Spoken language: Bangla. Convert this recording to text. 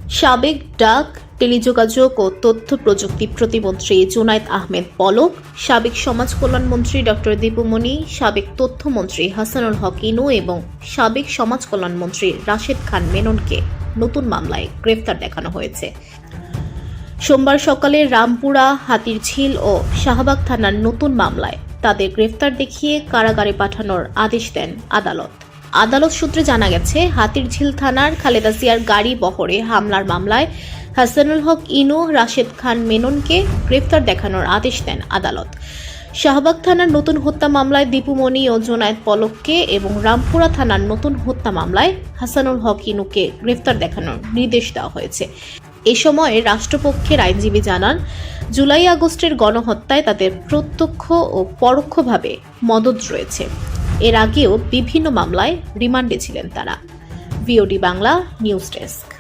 সাবেক ডাক, টেলিযোগাযোগ ও তথ্য প্রযুক্তি প্রতিমন্ত্রী জুনায়েদ আহমেদ পলক, সাবেক সমাজ কল্যাণমন্ত্রী ডক্টর দীপুমণি, সাবেক তথ্যমন্ত্রী হাসানুল হক ইনু এবং সাবেক সমাজ কল্যাণমন্ত্রী রাশেদ খান মেননকে নতুন মামলায় গ্রেফতার দেখানো হয়েছে। সোমবার সকালে রামপুরা, হাতিরঝিল ও শাহবাগ থানার নতুন মামলায় তাদের গ্রেফতার দেখিয়ে কারাগারে পাঠানোর আদেশ দেন আদালত। আদালত সূত্রে জানা গেছে, হাতিরঝিল থানার খালেদা জিয়ার গাড়ি বহরে হামলার মামলায় হাসানুল হক ইনু, রাশেদ খান মেননকে গ্রেফতার দেখানোর আদেশ দেন আদালত। শাহবাগ থানার নতুন হত্যা মামলায় দীপুমণি ও জুনায়েদ পলককে এবং রামপুরা থানার নতুন হত্যা মামলায় হাসানুল হক ইনুকে গ্রেফতার দেখানোর নির্দেশ দেওয়া হয়েছে। এ সময় রাষ্ট্রপক্ষের আইনজীবী জানান, জুলাই-আগস্টের গণহত্যায় তাদের প্রত্যক্ষ ও পরোক্ষভাবে মদদ রয়েছে। এর আগেও বিভিন্ন মামলায় রিমান্ডে ছিলেন তারা। VOD Bangla news desk.